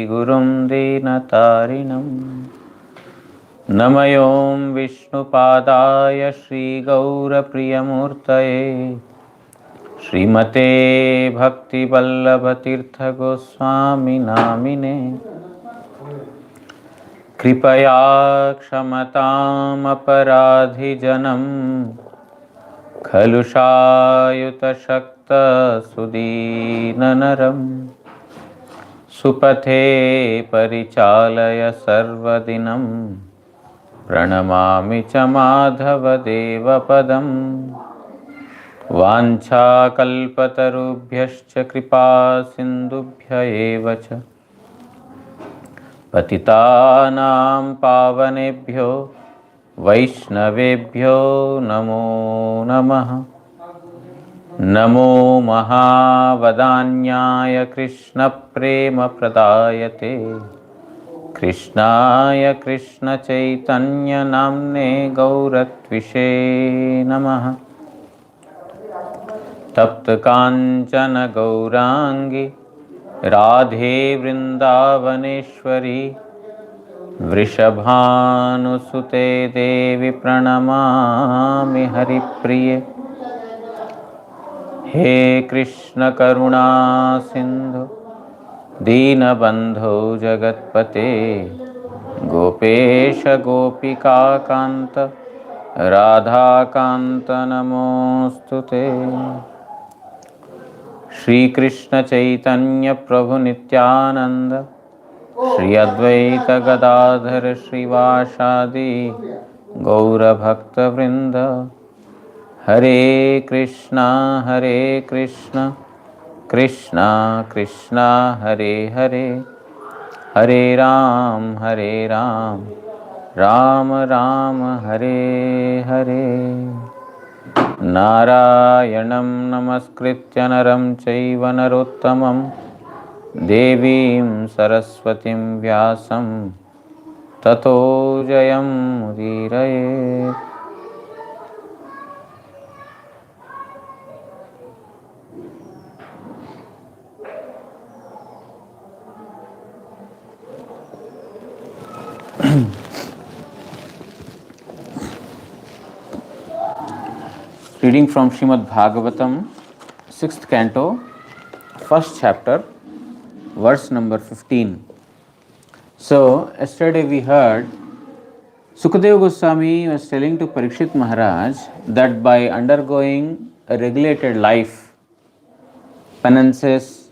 Gurum Dinatarinam Namayom Vishnupadaya Sri Gaura Priyamurtaye Srimate Bhakti Vallabha Tirtha Goswami Namine Kripaya Kshamatam Aparadhi Janam Khalushayuta Shakta Sudinanaram Supathe Parichalaya Sarvadinam Pranamami cha Madhava Deva Padam Vancha Kalpatarubhyascha Kripa Sindubhya eva cha Patitanam Pavanebhyo Vaishnavebhyo Namo Namaha Namo Mahavadanyaya Krishna Prema Pradayate Krishnaya Krishna Chaitanya Namne Gauratvishe Namaha Tapta Kanchana Gaurangi Radhe Vrindavaneshwari Vrishabhanusute Devi Pranamami Haripriye He Krishna Karuna Sindhu Deenabandho Jagatpate Gopesha Gopika Kanta Radha Kanta Namostute Shri Krishna Chaitanya Prabhu Nityananda Shri Advaita Gadadhar Srivashadi Gaura Bhakta Vrinda Hare Krishna Krishna Krishna Hare Hare Hare Ram Ram Ram Hare Hare Narayanam Namaskritya Naram Chaiva Narottamam Devim Saraswatim Vyasam Tato Jayam Udirayet. Reading from Srimad Bhagavatam, 6th canto, 1st chapter, verse number 15. So, yesterday we heard Sukadeva Goswami was telling to Parikshit Maharaj that by undergoing a regulated life, penances,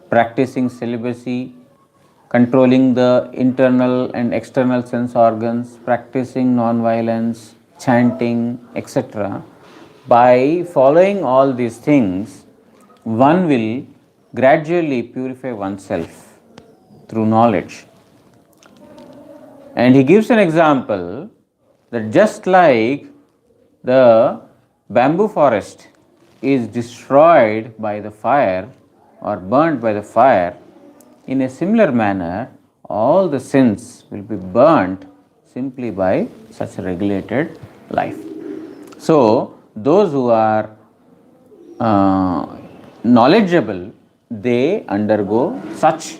practicing celibacy, controlling the internal and external sense organs, practicing non-violence, chanting, etc., by following all these things, one will gradually purify oneself through knowledge. And he gives an example that just like the bamboo forest is destroyed by the fire or burnt by the fire, in a similar manner, all the sins will be burnt simply by such a regulated life. So, those who are knowledgeable, they undergo such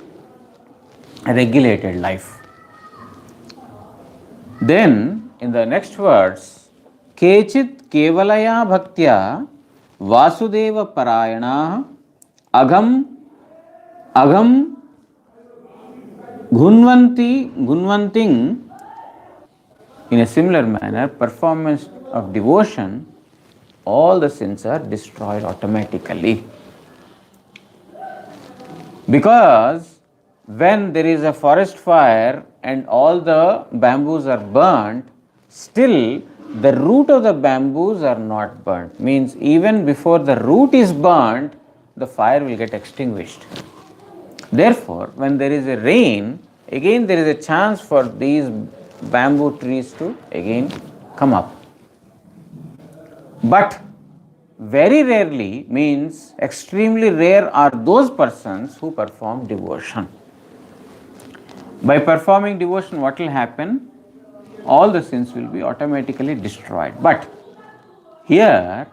a regulated life. Then, in the next words, Kechit Kevalaya Bhaktya Vasudeva Parayana Agam Gunvanting, in a similar manner, performance of devotion, all the sins are destroyed automatically. Because when there is a forest fire and all the bamboos are burnt, still the root of the bamboos are not burnt. Means even before the root is burnt, the fire will get extinguished. Therefore, when there is a rain, again there is a chance for these bamboo trees to again come up. But very rarely, means extremely rare, are those persons who perform devotion. By performing devotion, what will happen? All the sins will be automatically destroyed. But here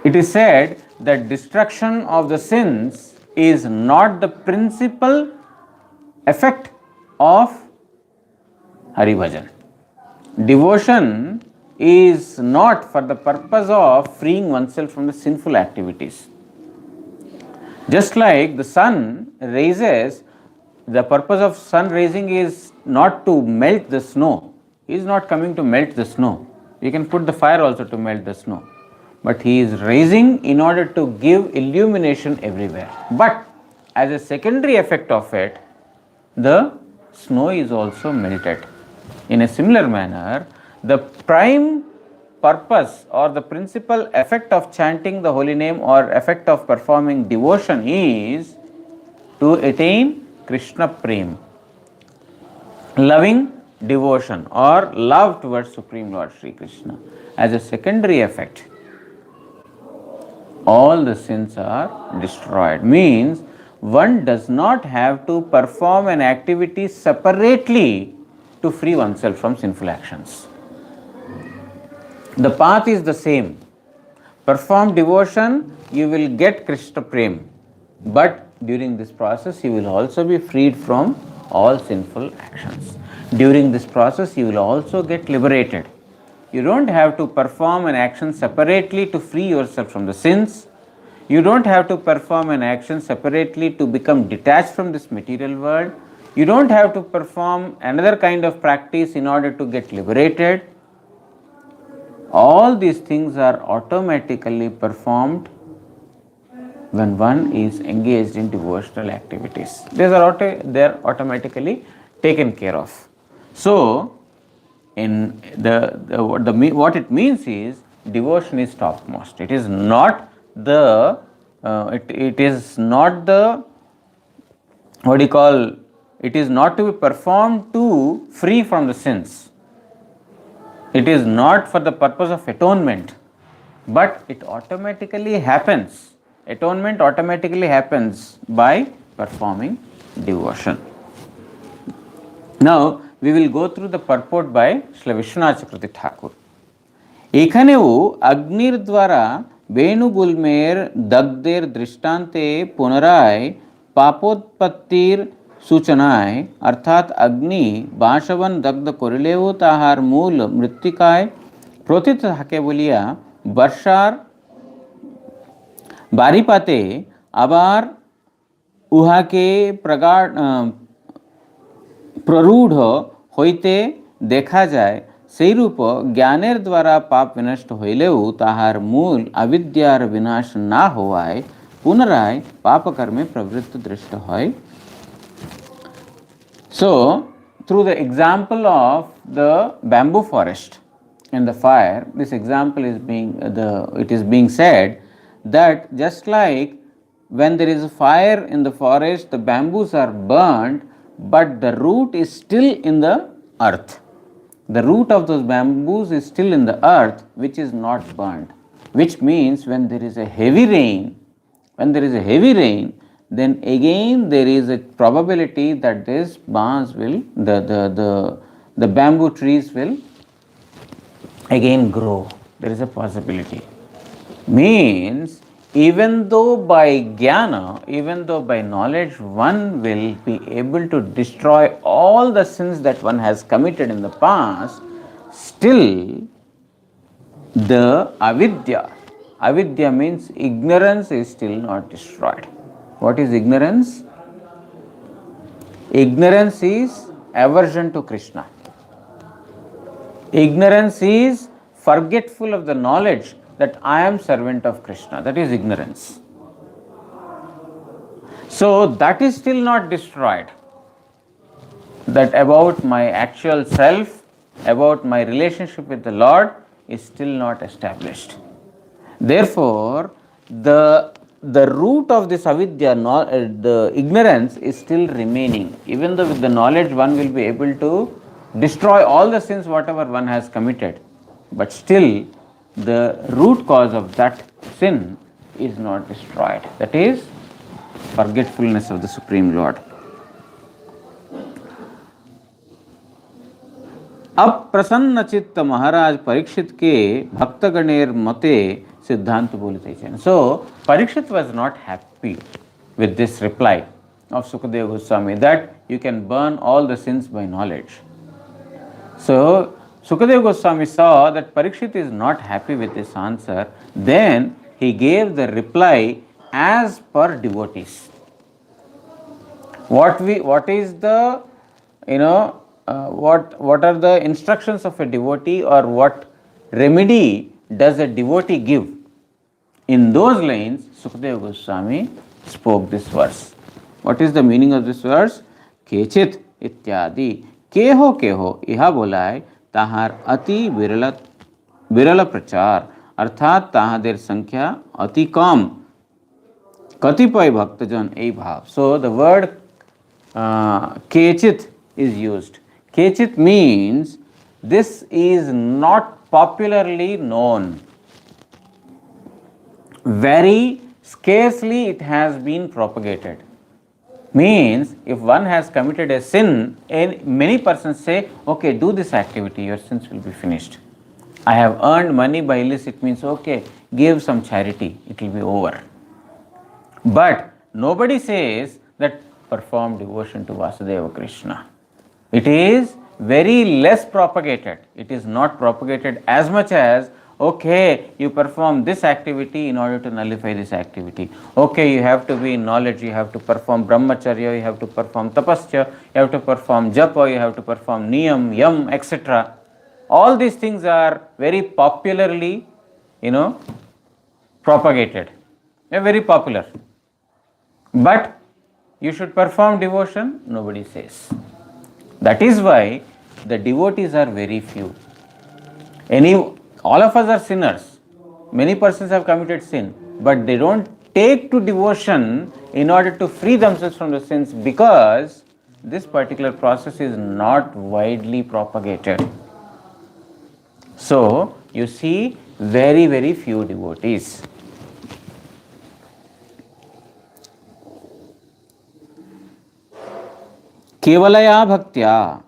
it is said that destruction of the sins is not the principal effect of Hari Bhajan. Devotion is not for the purpose of freeing oneself from the sinful activities. Just like the sun raises, the purpose of sun raising is not to melt the snow. He is not coming to melt the snow. You can put the fire also to melt the snow. But he is raising in order to give illumination everywhere. But as a secondary effect of it, the snow is also melted. In a similar manner, the prime purpose or the principal effect of chanting the holy name or effect of performing devotion is to attain Krishna Prem, loving devotion or love towards Supreme Lord Sri Krishna. As a secondary effect, all the sins are destroyed. Means one does not have to perform an activity separately to free oneself from sinful actions. The path is the same. Perform devotion, you will get Krishna Prem. But during this process, you will also be freed from all sinful actions. During this process, you will also get liberated. You don't have to perform an action separately to free yourself from the sins. You don't have to perform an action separately to become detached from this material world. You don't have to perform another kind of practice in order to get liberated. All these things are automatically performed when one is engaged in devotional activities. They are automatically taken care of. So, in what it means is devotion is topmost. It is not the it is not the it is not to be performed to free from the sins. It is not for the purpose of atonement, but it automatically happens. Atonement automatically happens by performing devotion. Now we will go through the purport by Srila Vishwanath Chakravarti Thakur. এখানেও অগ্নির দ্বারা বেণুগুল্মের দগ্ধের দৃষ্টান্তে পুনরায় পাপোৎপত্তির সূচনায় অর্থাৎ অগ্নি বাসবন দগ্ধ করিলেও তাহার মূল মৃত্তিকায় প্রতীত থাকে বলিয়া বর্ষার বারিপাতে আবার উহাকে প্ররূঢ় হইতে দেখা যায়, সেইরূপ জ্ঞানের দ্বারা পাপ বিনষ্ট হইলেও তাহার মূল অবিদ্যার বিনাশ না হওয়ায় পুনরায় পাপকর্মে প্রবৃত্ত দৃষ্ট হয়। So, through the example of the bamboo forest and the fire, this example is being said that just like when there is a fire in the forest, the bamboos are burnt, but the root is still in the earth. The root of those bamboos is still in the earth, which is not burnt. Which means when there is a heavy rain, then again there is a probability that this the bamboo trees will again grow. There is a possibility. Means even though by jnana, even though by knowledge one will be able to destroy all the sins that one has committed in the past, still the avidya means ignorance is still not destroyed. What is ignorance? Ignorance is aversion to Krishna. Ignorance is forgetful of the knowledge that I am servant of Krishna. That is ignorance. So that is still not destroyed. That about my actual self, about my relationship with the Lord is still not established. Therefore, the root of this avidya, the ignorance is still remaining. Even though with the knowledge one will be able to destroy all the sins whatever one has committed, but still the root cause of that sin is not destroyed. That is forgetfulness of the Supreme Lord. अब प्रसन्न चित्त महाराज परीक्षित के भक्तगणेर मते सिद्धांत बोलते हैं. So Parikshit was not happy with this reply of Sukadeva Goswami that you can burn all the sins by knowledge. So, Sukadeva Goswami saw that Parikshit is not happy with this answer. Then he gave the reply as per devotees. What is the, what are the instructions of a devotee, or what remedy does a devotee give? In those lines, Sukadeva Goswami spoke this verse. What is the meaning of this verse? Kechit ityadi केहो यह बोला है ताहार अति विरल प्रचार, अर्थात ताहादेर संख्या अति कम, कतिपय भक्तजन ए भाव. So the word kechit is used. Kechit means this is not popularly known. Very scarcely it has been propagated. Means if one has committed a sin, and many persons say, okay, do this activity, your sins will be finished. I have earned money by illicit means, okay, give some charity, it will be over. But nobody says that perform devotion to Vasudeva Krishna. It is very less propagated. It is not propagated as much as, okay, you perform this activity in order to nullify this activity. Okay, you have to be in knowledge, you have to perform brahmacharya, you have to perform tapasya, you have to perform japa, you have to perform niyam, yam, etc. All these things are very popularly, propagated. They are very popular. But you should perform devotion, nobody says. That is why the devotees are very few. All of us are sinners. Many persons have committed sin, but they don't take to devotion in order to free themselves from the sins, because this particular process is not widely propagated. So, you see very, very few devotees. केवलया भक्त्या,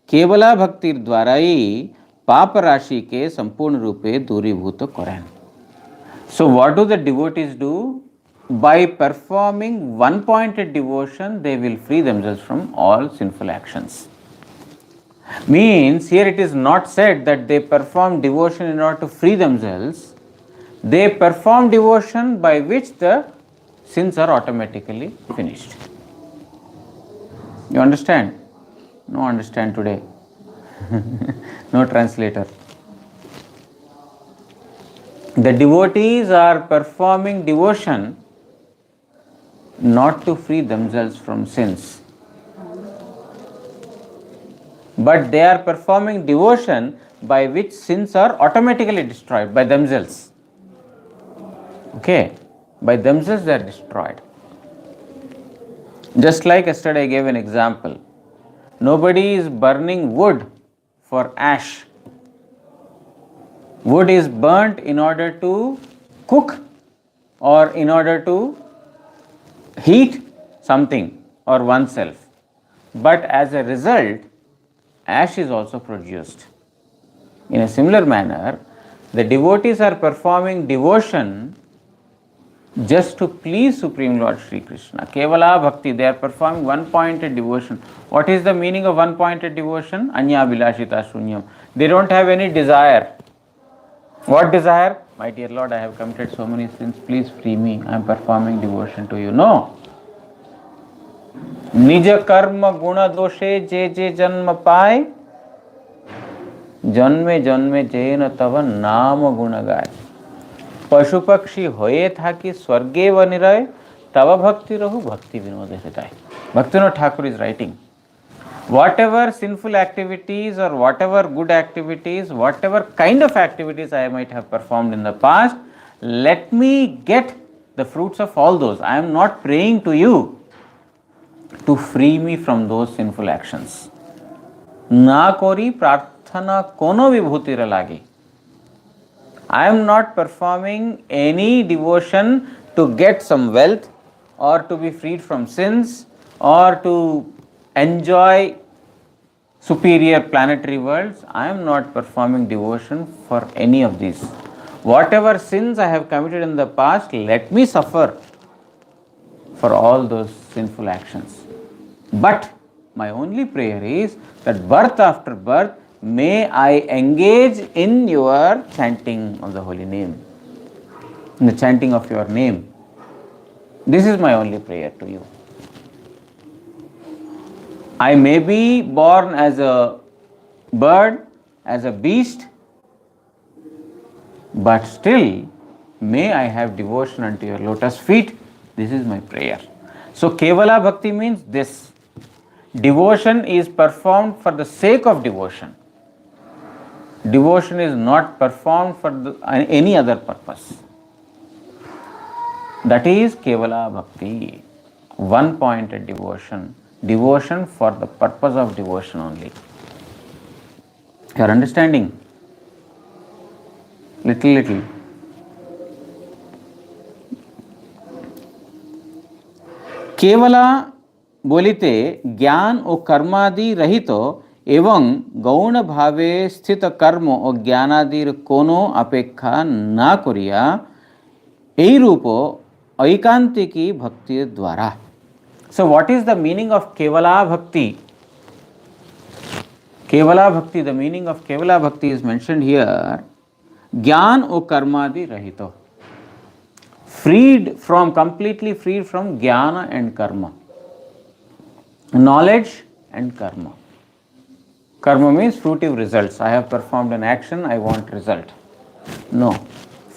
केवला भक्ति द्वारा ही पाप राशि के संपूर्ण रूपे दूरीभूत करें. So what do the devotees do? By performing one pointed devotion, they will free themselves from all sinful actions. Means here it is not said that they perform devotion in order to free themselves. They perform devotion by which the sins are automatically finished. You understand? No understand today. No translator. The devotees are performing devotion not to free themselves from sins, but they are performing devotion by which sins are automatically destroyed by themselves. Okay? By themselves they are destroyed. Just like yesterday I gave an example. Nobody is burning wood for ash. Wood is burnt in order to cook or in order to heat something or oneself. But as a result, ash is also produced. In a similar manner, the devotees are performing devotion just to please Supreme Lord Sri Krishna. Kevala Bhakti, they are performing one-pointed devotion. What is the meaning of one-pointed devotion? Anya Bilashita Shunyam. They don't have any desire. What desire? My dear Lord, I have committed so many sins, please free me. I am performing devotion to you. No. Nija karma guna doshe je je janma pai, janme janme jena tava nama guna gaye. पशु पक्षी होए था कि स्वर्गे व निरय तव भक्ति रहु भक्ति विनोद हृदय. Bhaktivinoda Thakur is writing, whatever sinful activities or whatever good activities, whatever kind of activities I might have performed in the past, let me get the fruits of all those. I am not praying to you to free me from those sinful actions. Na kori prarthana kono vibhutir lagi. I am not performing any devotion to get some wealth or to be freed from sins or to enjoy superior planetary worlds. I am not performing devotion for any of these. Whatever sins I have committed in the past, let me suffer for all those sinful actions. But My only prayer is that birth after birth, may I engage in your chanting of the holy name, in the chanting of your name. This is my only prayer to you. I may be born as a bird, as a beast, but still may I have devotion unto your lotus feet. This is my prayer. So Kevala Bhakti means this. Devotion is performed for the sake of devotion. Devotion is not performed for any other purpose. That is Kevala Bhakti. One-pointed devotion. Devotion for the purpose of devotion only. You are understanding? Little. केवला बोलिते ज्ञान और कर्मादि रहित एवं गौण भावे स्थित कर्म और ज्ञानादिर कोनो अपेक्षा ना करिया एई रूपो ऐकांतिकी भक्ति द्वारा. So what is the meaning of Kevala Bhakti? Kevala Bhakti, the meaning of Kevala Bhakti is mentioned here. Gyan o karmadi rahito. Completely freed from jnana and karma. Knowledge and karma. Karma means fruitive results. I have performed an action, I want result. No.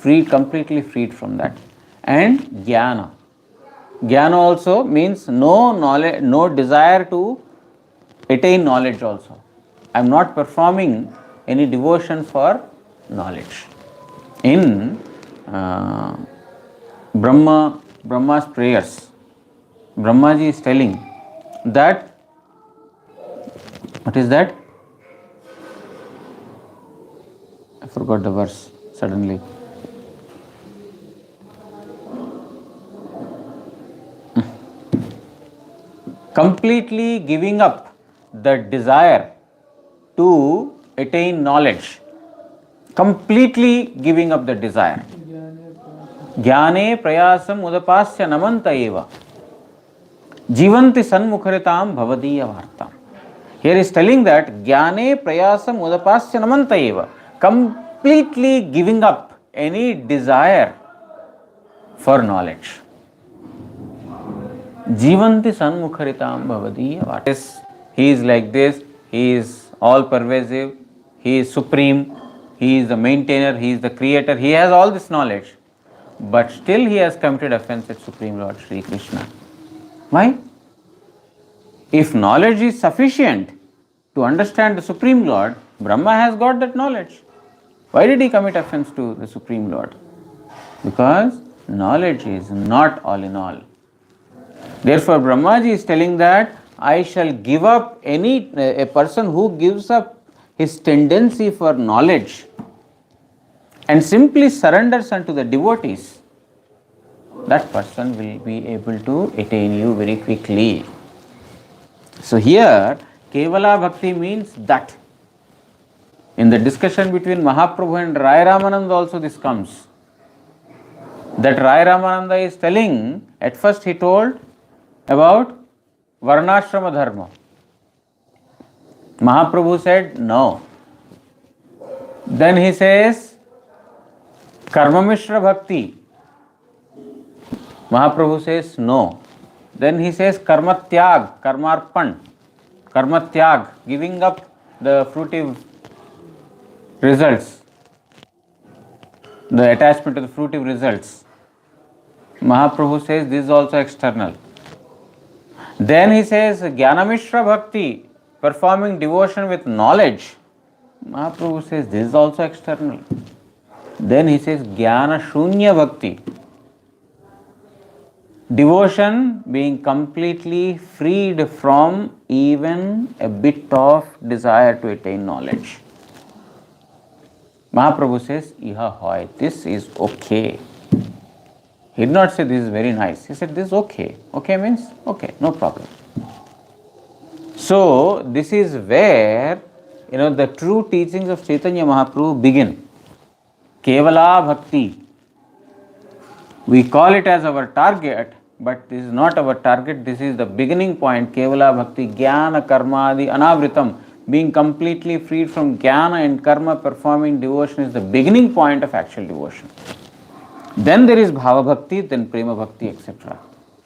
Completely freed from that. And jnana. Jnana also means no knowledge, no desire to attain knowledge also. I am not performing any devotion for knowledge. In Brahma's prayers, Brahmaji is telling that, what is that? I forgot the verse suddenly. Completely giving up the desire to attain knowledge. Completely giving up the desire. Jnane prayasam udapasya namanta eva. Jivanti sanmukharitam bhavadiya vartam. Here is telling that Jnane prayasam udapasya namanta eva. Completely giving up any desire for knowledge. Jivanti sanmukharitam bhavadiya vartam. He is like this, he is all pervasive, he is supreme, he is the maintainer, he is the creator, he has all this knowledge. But still he has committed offense at Supreme Lord Sri Krishna. Why? If knowledge is sufficient to understand the Supreme Lord, Brahma has got that knowledge. Why did he commit offense to the Supreme Lord? Because knowledge is not all in all. Therefore, Brahmaji is telling that I shall give up a person who gives up his tendency for knowledge and simply surrenders unto the devotees, that person will be able to attain you very quickly. So here, Kevala Bhakti means that. In the discussion between Mahaprabhu and Rai Ramananda also this comes. That Rai Ramananda is telling, at first he told about Varnashrama Dharma. Mahaprabhu said no. Then he says Karma Mishra Bhakti. Mahaprabhu says no. Then he says Karma Tyag, Karmarpan, Karma Tyag, giving up the fruitive results, the attachment to the fruitive results. Mahaprabhu says this is also external. Then he says Jnana Mishra Bhakti, performing devotion with knowledge. Mahaprabhu says this is also external. Then he says Jnana Shunya Bhakti, devotion being completely freed from even a bit of desire to attain knowledge. Mahaprabhu says, Iha hoy, this is okay. He did not say this is very nice. He said this is okay. Okay means okay, no problem. So this is where the true teachings of Chaitanya Mahaprabhu begin. Kevala Bhakti. We call it as our target but this is not our target. This is the beginning point. Kevala bhakti, jnana, karmadi, anavritam. Being completely freed from jnana and karma, performing devotion is the beginning point of actual devotion. Then there is bhava bhakti, then prema bhakti, etc.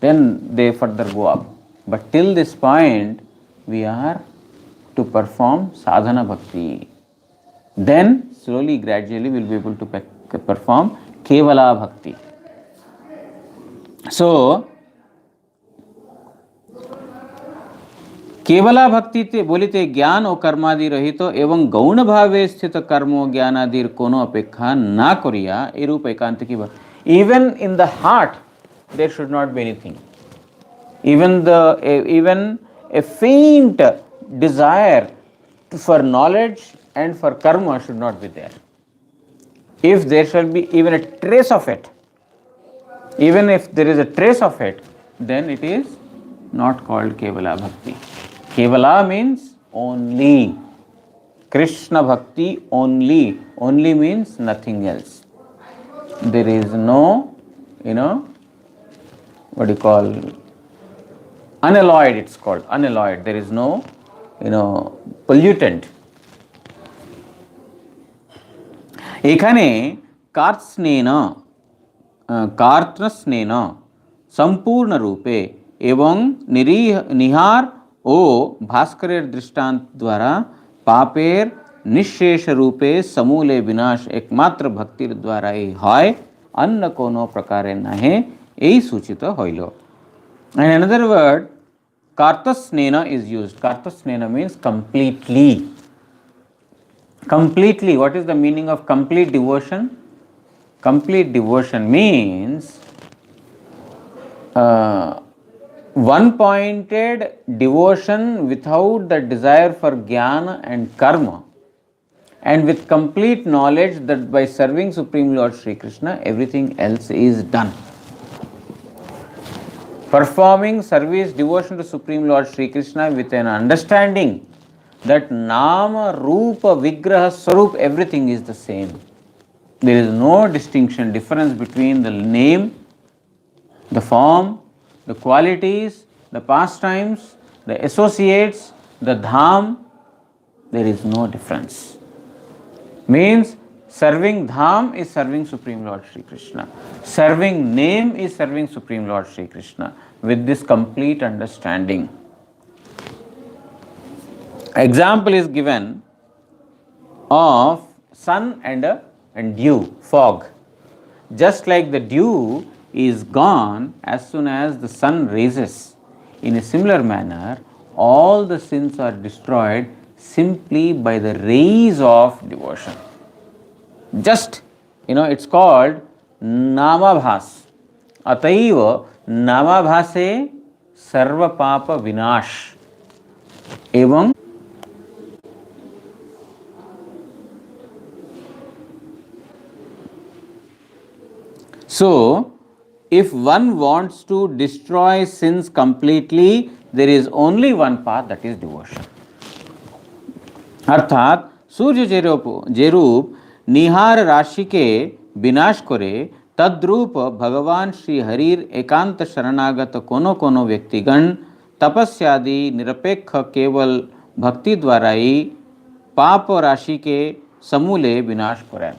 Then they further go up. But till this point, we are to perform sadhana bhakti. Then slowly, gradually, we will be able to perform kevala bhakti. So, केवला भक्ति ते बोलिते ज्ञान और कर्मादि रहित एवं गौण भावे स्थित कर्मो ज्ञानादिर कोनो अपेक्षा ना करिया ए रूप एकांत की बात. Even in the heart there should not be anything. Even a faint desire for knowledge and for karma should not be there. If there shall be even a trace of it, even if there is a trace of it, then it is not called kevala bhakti. Kevala means only. Krishna bhakti only. Only means nothing else. There is no, what do you call, unalloyed, it's called, unalloyed. There is no, pollutant. এখানে कार्त्स्नेन संपूर्ण रूपे एवं निहार ओ भास्करेर दृष्टांत द्वारा पापेर निःशेष रूपे समूले विनाश एकमात्र भक्तिर द्वारा ही হয় अन्य कोनो प्रकारे नहे এই सूचित হইল. And another word kartasnena is used. Kartasnena means completely. Completely. What is the meaning of complete devotion? Complete devotion means one-pointed devotion without the desire for jnana and karma, and with complete knowledge that by serving Supreme Lord Sri Krishna, everything else is done. Performing service, devotion to Supreme Lord Sri Krishna with an understanding that Nama, Rupa, Vigraha, Swarup, everything is the same. There is no difference between the name, the form, the qualities, the pastimes, the associates, the dham. There is no difference. Means serving dham is serving Supreme Lord Sri Krishna. Serving name is serving Supreme Lord Sri Krishna with this complete understanding. Example is given of sun and dew, fog. Just like the dew is gone as soon as the sun rises, in a similar manner, all the sins are destroyed simply by the rays of devotion. Just, it's called namabhas. Ataiva namabhase sarva papa vinash. Evam so, if one wants to destroy sins completely, there is only one path, that is devotion. अर्थात सूर्य जे रूप निहार राशि के विनाश करे तद्रूप भगवान श्री हरिर एकांत शरणागत कोनो कोनो व्यक्तिगण तपस्यादि निरपेक्ष केवल भक्ति द्वारा ही पाप राशि के समूले विनाश करे.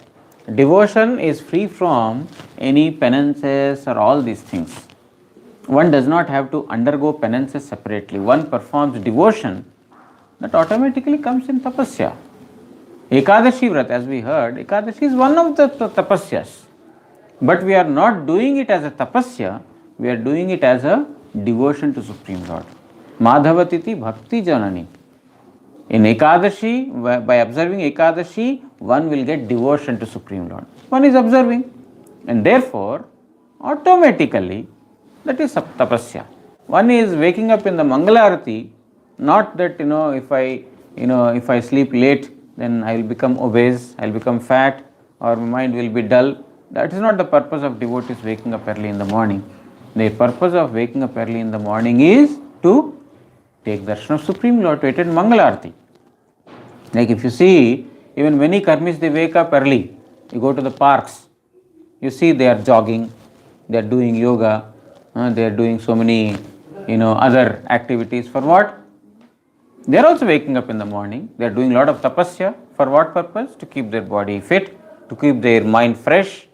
Devotion is free from any penances or all these things. One does not have to undergo penances separately. One performs devotion, that automatically comes in tapasya. Ekadashi Vrat, as we heard, Ekadashi is one of the tapasyas. But we are not doing it as a tapasya, we are doing it as a devotion to Supreme Lord. Madhavatiti Bhakti Janani. In Ekadashi, by observing Ekadashi, one will get devotion to Supreme Lord. One is observing, and therefore, automatically, that is tapasya. One is waking up in the Mangalarati, not that, if I sleep late, then I will become obese, I will become fat, or my mind will be dull. That is not the purpose of devotees waking up early in the morning. The purpose of waking up early in the morning is to take darshan of Supreme Lord, to attend Mangalarati. Like if you see, even many karmis, they wake up early. You go to the parks, you see they are jogging, they are doing yoga, They are doing so many, other activities. For what? They are also waking up in the morning. They are doing a lot of tapasya. For what purpose? To keep their body fit, to keep their mind fresh,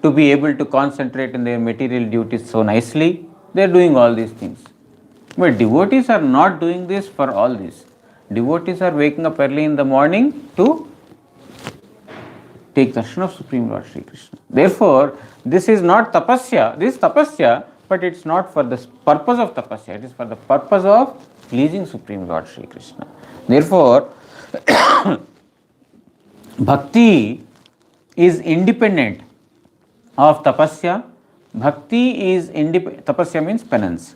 to be able to concentrate in their material duties so nicely. They are doing all these things. But devotees are not doing this for all this. Devotees are waking up early in the morning to take darshan of Supreme Lord Sri Krishna. Therefore, this is not tapasya. This is tapasya, but it's not for the purpose of tapasya. It is for the purpose of pleasing Supreme Lord Sri Krishna. Therefore, bhakti is independent of tapasya. Bhakti is independent. Tapasya means penance.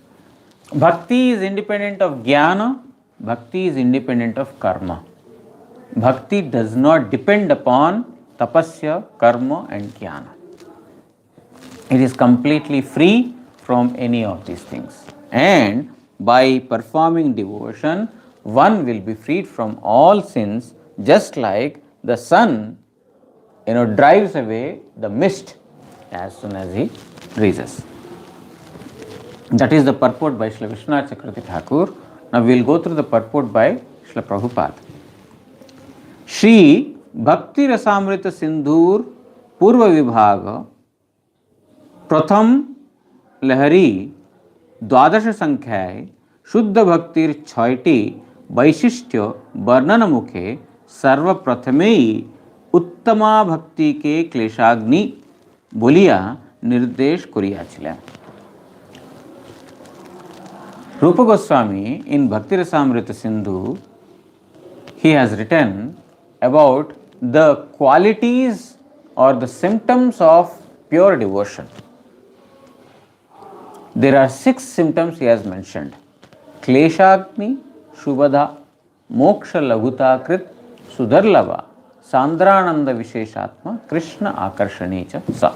Bhakti is independent of jnana. Bhakti is independent of karma. Bhakti does not depend upon tapasya, karma and jnana. It is completely free from any of these things. And by performing devotion, one will be freed from all sins, just like the sun, drives away the mist as soon as he rises. That is the purport by Srila Vishwanath Chakravarti Thakur. Now we will go through the purport by Srila Prabhupada. Shri Bhakti Rasamrita Sindhur Purva Vibhaga Pratham Lahari Dwadash Sankhyaye Shuddha Bhaktir Chhaiti Vaishishthya Varnana Mukhe Sarva Prathamei Uttama Bhakti Ke Kleshagni Boliya Nirdesh Kuriyachila. Rupa Goswami in Bhakti Rasamrita Sindhu, he has written about the qualities or the symptoms of pure devotion. There are 6 symptoms he has mentioned. Kleshagni, Shubhada, Moksha Laghuta Krit, Sudarlava, Sandrananda Visheshatma, Krishna Akarshanecha Sa.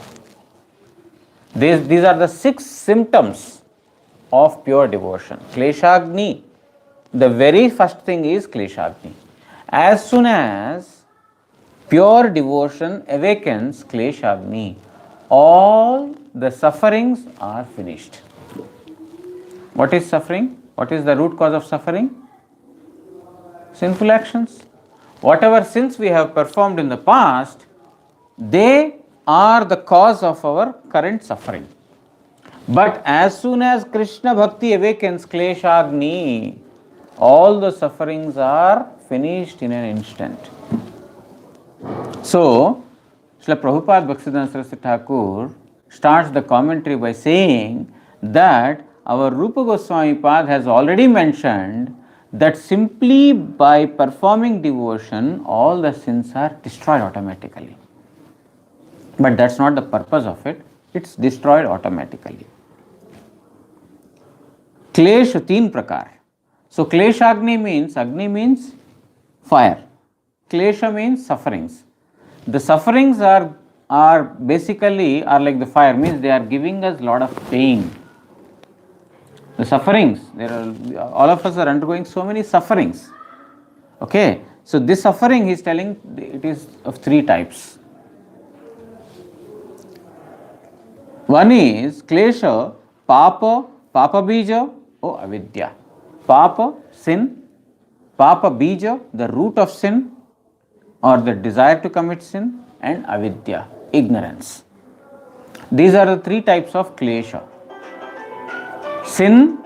These are the 6 symptoms of pure devotion. Kleshagni, the very first thing is Kleshagni. As soon as pure devotion awakens Kleshagni, all the sufferings are finished. What is suffering? What is the root cause of suffering? Sinful actions. Whatever sins we have performed in the past, they are the cause of our current suffering. But as soon as Krishna Bhakti awakens Kleshagni, all the sufferings are finished in an instant. So, Srila Prabhupada Bhaktisiddhanta Saraswati Thakur starts the commentary by saying that our Rupa Goswami Pad has already mentioned that simply by performing devotion, all the sins are destroyed automatically. But that's not the purpose of it. It's destroyed automatically. Klesh 3 prakar. So Kleshagni means, Agni means fire. Klesha means sufferings. The sufferings are basically like the fire, means they are giving us lot of pain. The sufferings, all of us are undergoing so many sufferings. Okay, so this suffering he is telling, it is of 3 types. One is Klesha, Papa Bija, or Avidya. Papa, sin. Papa Bija, the root of sin or the desire to commit sin, and Avidya, ignorance. These are the 3 types of Klesha. Sin,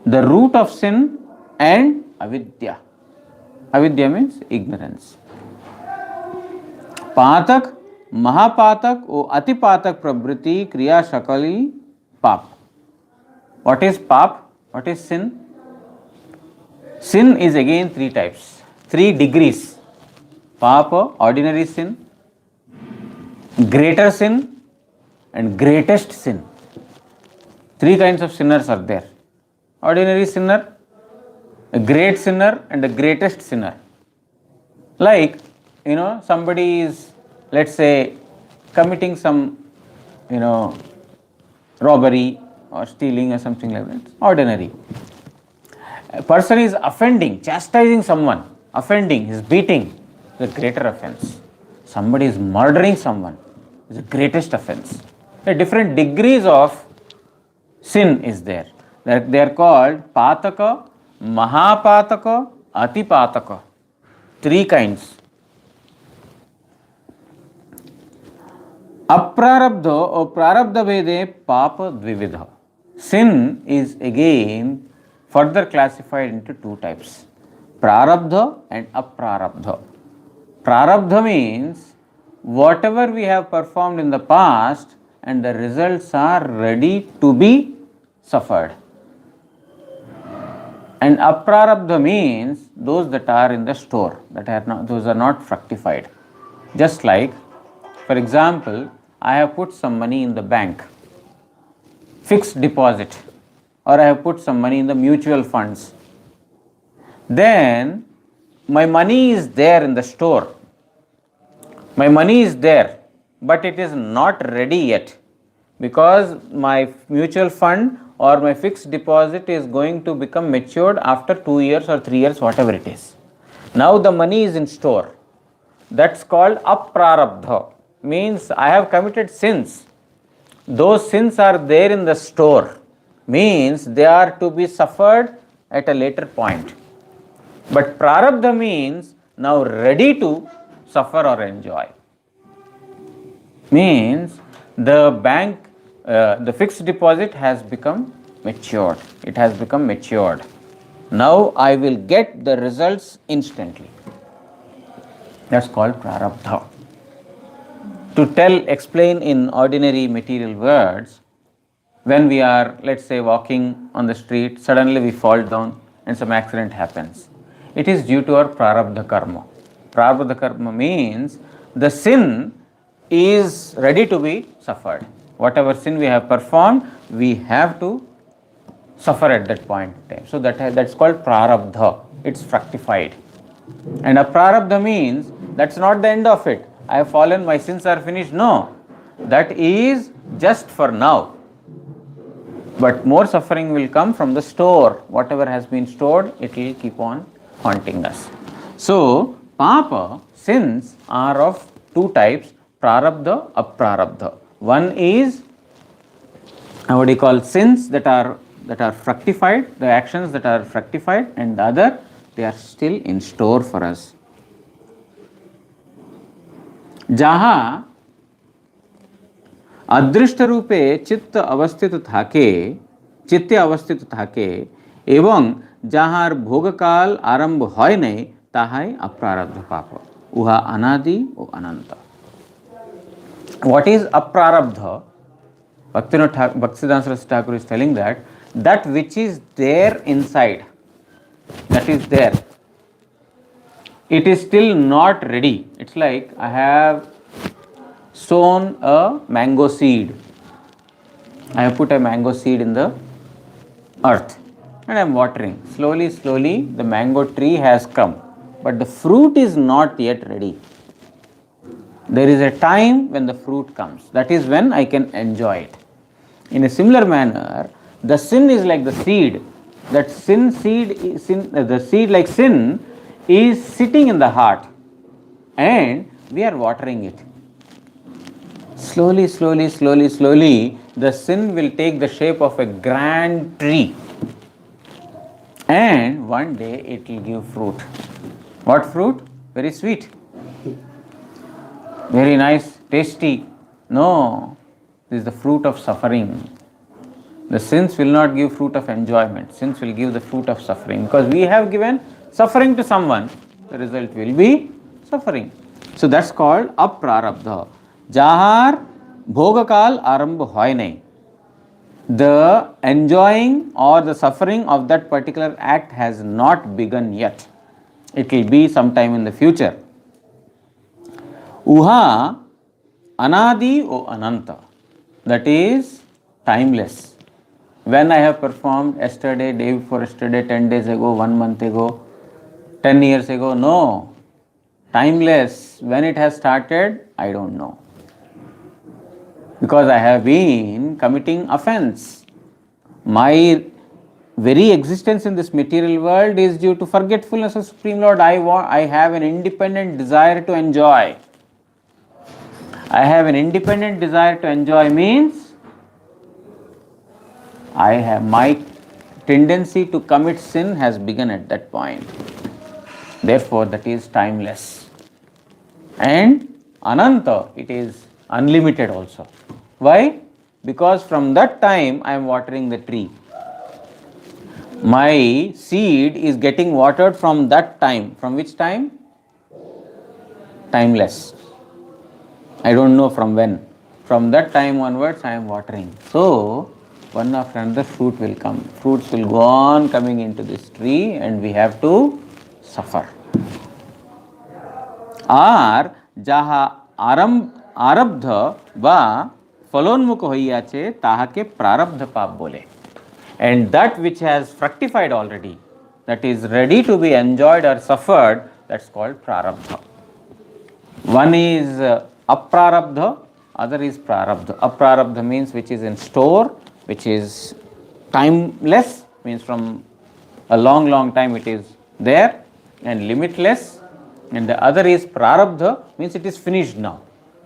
the root of sin, and Avidya. Avidya means ignorance. Patak, Mahapatak, or Atipatak Prabriti, Kriya Shakali, Pap. What is Pap? What is sin? Sin is again 3 types, 3 degrees. Papa, ordinary sin, greater sin, and greatest sin. 3 kinds of sinners are there. Ordinary sinner, a great sinner, and a greatest sinner. Like, somebody is, let's say, committing some, robbery or stealing or something like that. Ordinary. A person is offending, chastising someone, offending, is beating, is a greater offense. Somebody is murdering someone, is the greatest offense. There are different degrees of sin is there. They are called pataka, mahapataka, atipataka. Three kinds. Aprarabdha or prarabdha vede papa dvividha. Sin is again further classified into two types, prarabdha and aprarabdha. Prarabdha means whatever we have performed in the past and the results are ready to be suffered. And aprarabdha means those that are in the store, that are not, those are not fructified. Just like, for example, I have put some money in the bank, fixed deposit, or I have put some money in the mutual funds. Then my money is there in the store. My money is there, but it is not ready yet, because my mutual fund or my fixed deposit is going to become matured after 2 years or 3 years, whatever it is. Now the money is in store. That's called aprarabdha. Means I have committed sins. Those sins are there in the store. Means they are to be suffered at a later point. But prarabdha means now ready to suffer or enjoy. Means the bank, the fixed deposit has become matured. It has become matured. Now I will get the results instantly. That's called prarabdha. To explain in ordinary material words, when we are, let's say, walking on the street, suddenly we fall down and some accident happens. It is due to our prarabdha karma. Prarabdha karma means the sin is ready to be suffered. Whatever sin we have performed, we have to suffer at that point in time. So that's called prarabdha. It's fructified. And aprarabdha means that's not the end of it. I have fallen, my sins are finished. No, that is just for now. But more suffering will come from the store. Whatever has been stored, it will keep on haunting us. So, papa, sins are of two types, prarabdha, aprarabdha. One is what we call sins that are fructified, the actions that are fructified, and the other, they are still in store for us. जहाँ अदृष्ट रूपे चित्त अवस्थित थाके, चित्ते अवस्थित थाके एवं जहाँ भोगकाल आरंभ হয় নাই তাহাই अप्रारब्ध पाप, उहा अनादि ও अनंत. What is अप्रारब्ध? Bhaktisiddhanta Saraswati Thakur is telling that which is there inside, that is there, it is still not ready. It's like I have sown a mango seed. I have put a mango seed in the earth and I am watering. Slowly, slowly the mango tree has come, but the fruit is not yet ready. There is a time when the fruit comes. That is when I can enjoy it. In a similar manner, the sin is like the seed. That the seed like sin is sitting in the heart and we are watering it. Slowly, slowly, slowly, slowly, the sin will take the shape of a grand tree and one day it will give fruit. What fruit? Very sweet, very nice, tasty. No, this is the fruit of suffering. The sins will not give fruit of enjoyment. Sins will give the fruit of suffering, because we have given suffering to someone, the result will be suffering. So that's called aprarabdha. Jahar bhogakal arambh hoy nahi. The enjoying or the suffering of that particular act has not begun yet. It will be sometime in the future. Uha anadi o ananta. That is timeless. When I have performed yesterday, day before yesterday, 10 days ago, 1 month ago, 10 years ago, no. Timeless. When it has started, I don't know. Because I have been committing offense. My very existence in this material world is due to forgetfulness of Supreme Lord. I have an independent desire to enjoy. I have an independent desire to enjoy means I have my tendency to commit sin has begun at that point. Therefore, that is timeless. And Ananta, it is unlimited also. Why? Because from that time I am watering the tree. My seed is getting watered from that time. From which time? Timeless. I don't know from when. From that time onwards I am watering. So, one after another fruit will come. Fruits will go on coming into this tree and we have to suffer. আর যাহা আরব্ধ বা ফলোন্মুখ হইয়াছে তাহাকে প্রারব্ধ পাপ বলে। And that which has fructified already, that is ready to be enjoyed or suffered, that's called prarabdha. One is aprarabdha, other is prarabdha. Aprarabdha means which is in store, which is timeless, means from a long time it is there, and limitless. And the other is prarabdha, means it is finished now.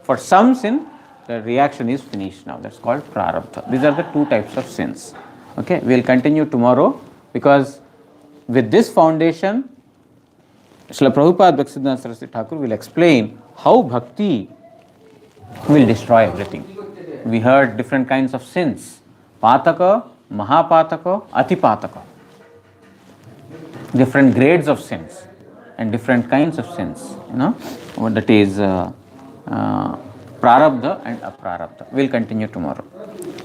For some sin, the reaction is finished now. That's called prarabdha. These are the two types of sins. Okay, we will continue tomorrow, because with this foundation, Srila Prabhupada Bhaktisiddhanta Saraswati Thakur will explain how bhakti will destroy everything. We heard different kinds of sins: pataka, mahapataka, atipataka. Different grades of sins and different kinds of sins. That is prarabdha and aprarabdha. We will continue tomorrow.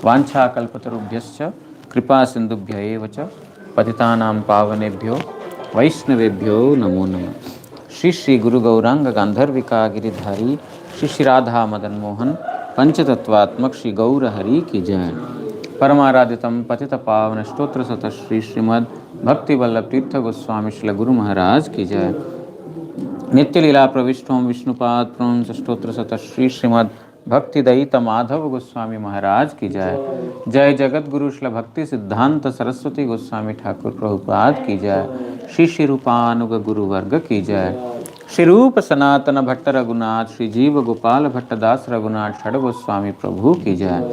Vancha kalpatarubhyascha kripa sindubhya eva cha patitanam pavanebhyo vaishnavebhyo namo namah. Shri Shri Guru Gauranga Gandharvika Giridhari Shri Shri Radha Madan Mohan Panchatattvatmak Shri Gaura Hari ki jai. Paramaraditam Patita Pavana Stotra Sata Shri Srimad Bhakti Vallabh Tirtha Goswami Shri Guru Maharaj ki jai. Nitya Leela Pravishtham Vishnupad Pransa Stotra Sata Shri Srimad Bhakti Daita Madhav Goswami Maharaj ki jai. Jai Jagat Guru Shri Bhakti Siddhanta Saraswati Goswami Thakur Prabhupada ki jai. Shri Shri Rupanuga Guru Varga ki jai. Shri Rupa Sanatana Bhatta Raghunath Shri Jiva Gopala Bhatta Das Raghunath Shada Goswami Prabhu ki jai.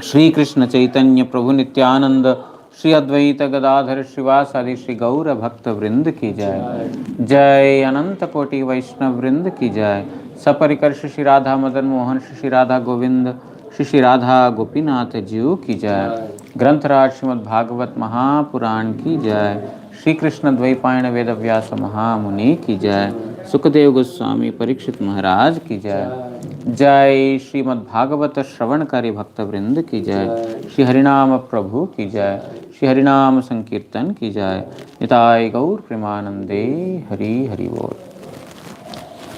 Shri Krishna Chaitanya Prabhu Nityananda Shri Advaita Gadadhar Shivasadi Shri Gaura Bhakta Vrind ki jai. Jai Ananta Koti Vaishnav Vrind ki jai. Saparikar Shri Radha Madan Mohan Shri Radha Govind Shri Radha Gopinath Jiu ki jai. Grantaraj Srimad Bhagavat Mahapuran ki jai. Shri Krishna Dvaipayana Veda Vyasa Mahamuni ki jai. Sukadev Goswami Parikshit Maharaj ki jai. Jai Srimad Bhagavata Shravanakari Bhakta Vrind ki jai. Shri Harinama Prabhu ki jai. Shri Harinama Sankirtan ki jai. Nitai Gaur Premanande Hari Hari Bol.